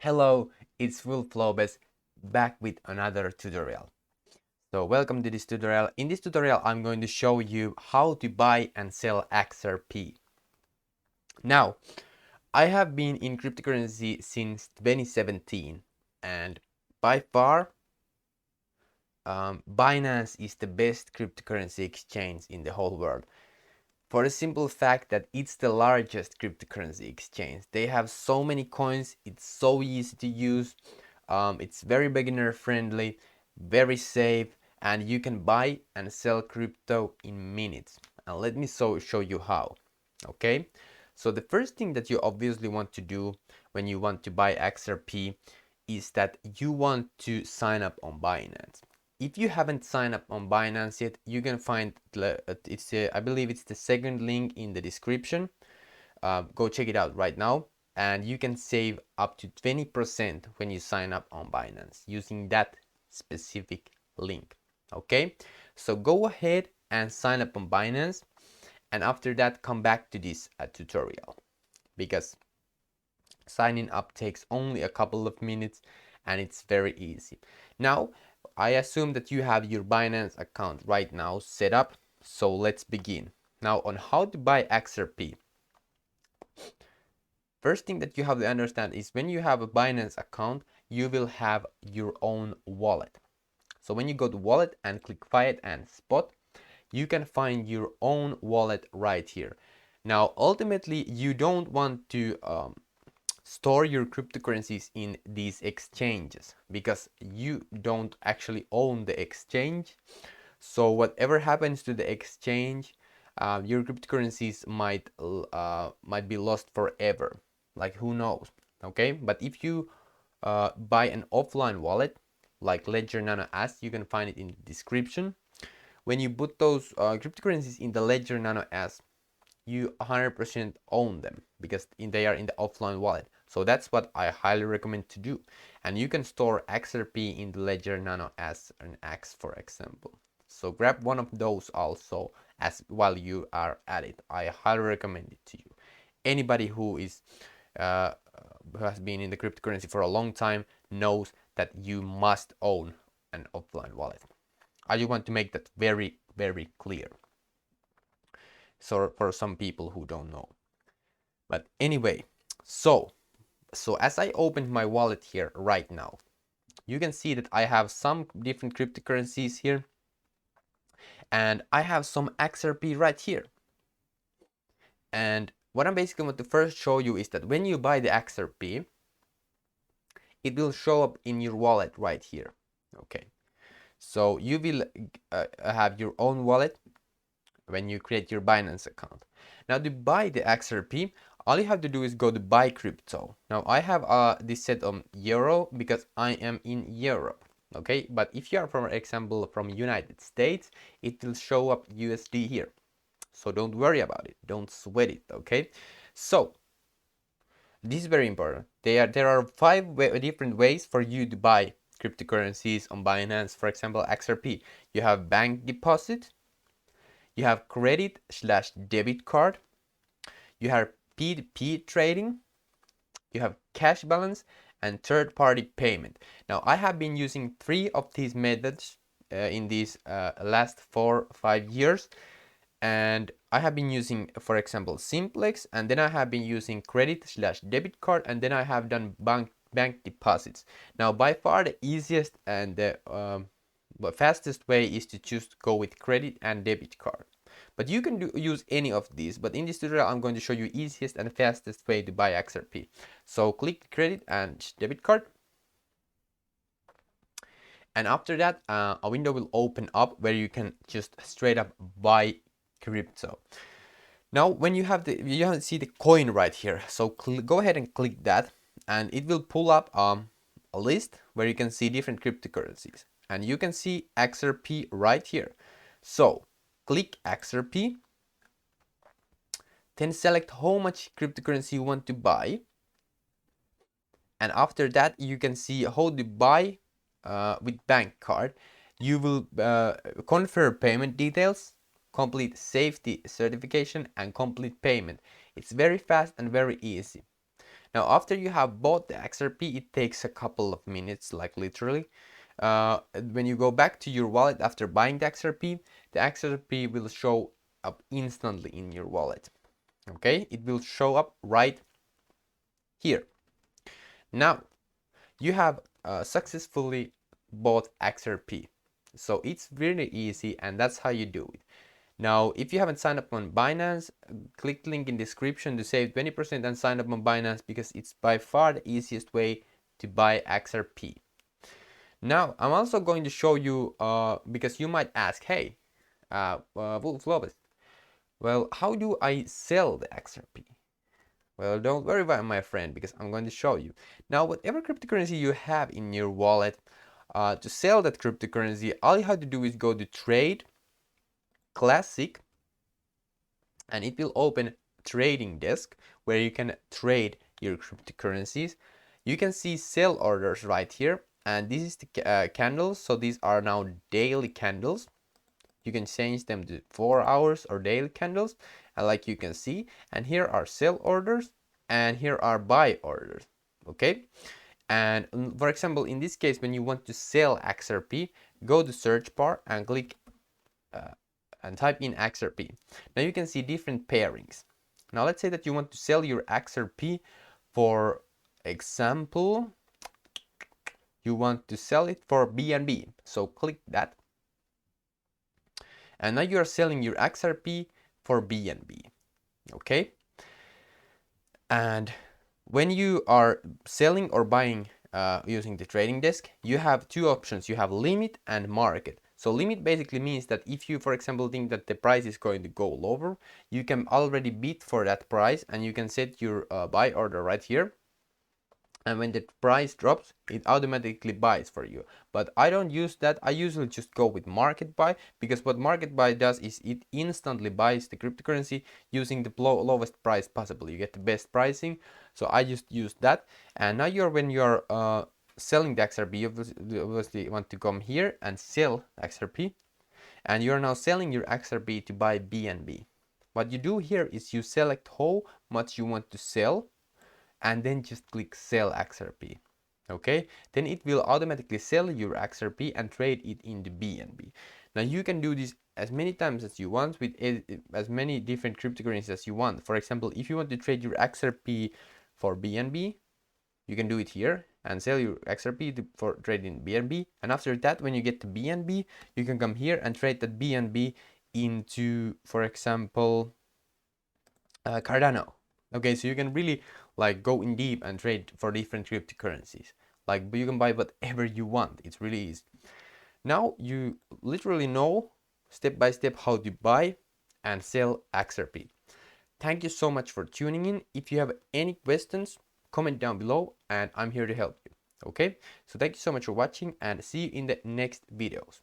Hello, it's Will Flobes back with another tutorial. So welcome to this tutorial. In this tutorial, I'm going to show you how to buy and sell XRP. Now, I have been in cryptocurrency since 2017 and by far, Binance is the best cryptocurrency exchange in the whole world. For the simple fact that it's the largest cryptocurrency exchange. They have so many coins, it's so easy to use, it's very beginner friendly, very safe, and you can buy and sell crypto in minutes. And let me show you how. Okay, so the first thing that you obviously want to do when you want to buy XRP is that you want to sign up on Binance. If you haven't signed up on Binance yet, you can find I believe it's the second link in the description. Go check it out right now, and you can save up to 20% when you sign up on Binance using that specific link. Okay, so go ahead and sign up on Binance, and after that come back to this tutorial, because signing up takes only a couple of minutes and it's very easy. Now, I assume that you have your Binance account right now set up, so let's begin. Now, on how to buy XRP. First thing that you have to understand is when you have a Binance account, you will have your own wallet. So when you go to wallet and click fiat and spot, you can find your own wallet right here. Now, ultimately, you don't want to store your cryptocurrencies in these exchanges because you don't actually own the exchange. So whatever happens to the exchange, your cryptocurrencies might be lost forever. Like, who knows? Okay, but if you buy an offline wallet like Ledger Nano S, you can find it in the description. When you put those cryptocurrencies in the Ledger Nano S, you 100% own them because they are in the offline wallet. So that's what I highly recommend to do. And you can store XRP in the Ledger Nano S and X, for example. So grab one of those also as while you are at it. I highly recommend it to you. Anybody who has been in the cryptocurrency for a long time knows that you must own an offline wallet. I just want to make that very, very clear. So for some people who don't know. But anyway, so as I opened my wallet here right now, you can see that I have some different cryptocurrencies here, and I have some XRP right here. And what I'm basically going to first show you is that when you buy the XRP, it will show up in your wallet right here. Okay, so you will have your own wallet when you create your Binance account. Now, to buy the XRP, all you have to do is go to buy crypto. Now, I have this set on euro because I am in Europe. Okay, but if you are, for example, from United States, it will show up USD here. So don't worry about it, don't sweat it. Okay, so this is very important. There are five different ways for you to buy cryptocurrencies on Binance. For example, XRP. You have bank deposit, you have credit/debit card, you have P2P trading, you have cash balance, and third-party payment. Now, I have been using 3 of these methods in these last 4-5 years, and I have been using, for example, Simplex, and then I have been using credit/debit card, and then I have done bank deposits. Now, by far the easiest and the fastest way is to just go with credit and debit card. But you can use any of these, but in this tutorial I'm going to show you easiest and fastest way to buy XRP. So click credit and debit card, and after that a window will open up where you can just straight up buy crypto. Now, when you see the coin right here, so go ahead and click that, and it will pull up a list where you can see different cryptocurrencies, and you can see XRP right here. So click XRP, then select how much cryptocurrency you want to buy, and after that you can see how to buy with bank card. You will confirm payment details, complete safety certification, and complete payment. It's very fast and very easy. Now, after you have bought the XRP, it takes a couple of minutes, like literally. When you go back to your wallet after buying the XRP will show up instantly in your wallet. Okay, it will show up right here. Now, you have successfully bought XRP. So it's really easy, and that's how you do it. Now, if you haven't signed up on Binance, click the link in description to save 20% and sign up on Binance, because it's by far the easiest way to buy XRP. Now, I'm also going to show you, because you might ask, hey, Wolf Lopez, well, how do I sell the XRP? Well, don't worry about my friend, because I'm going to show you. Now, whatever cryptocurrency you have in your wallet, to sell that cryptocurrency, all you have to do is go to Trade, Classic, and it will open trading desk where you can trade your cryptocurrencies. You can see sell orders right here, and this is the candles. So these are now daily candles. You can change them to 4 hours or daily candles, and like you can see, and here are sell orders and here are buy orders. Okay, and for example, in this case, when you want to sell XRP, go to search bar and click and type in XRP. Now you can see different pairings. Now let's say that you want to sell your XRP, for example, you want to sell it for BNB. So click that. And now you are selling your XRP for BNB. Okay. And when you are selling or buying using the trading desk, you have two options. You have limit and market. So limit basically means that if you, for example, think that the price is going to go lower, you can already bid for that price and you can set your buy order right here. And when the price drops, it automatically buys for you. But I don't use that. I usually just go with market buy, because what market buy does is it instantly buys the cryptocurrency using the lowest price possible. You get the best pricing. So I just use that. And now when you're selling the XRP, you obviously want to come here and sell XRP. And you're now selling your XRP to buy BNB. What you do here is you select how much you want to sell, and then just click sell XRP. Okay, then it will automatically sell your XRP and trade it into BNB. Now you can do this as many times as you want with as many different cryptocurrencies as you want. For example, if you want to trade your XRP for BNB, you can do it here and sell your XRP for trading BNB. And after that, when you get to BNB, you can come here and trade that BNB into, for example, Cardano. Okay, so you can really like go in deep and trade for different cryptocurrencies. Like, but you can buy whatever you want. It's really easy. Now you literally know step by step how to buy and sell XRP. Thank you so much for tuning in. If you have any questions, comment down below and I'm here to help you. Okay, so thank you so much for watching and see you in the next videos.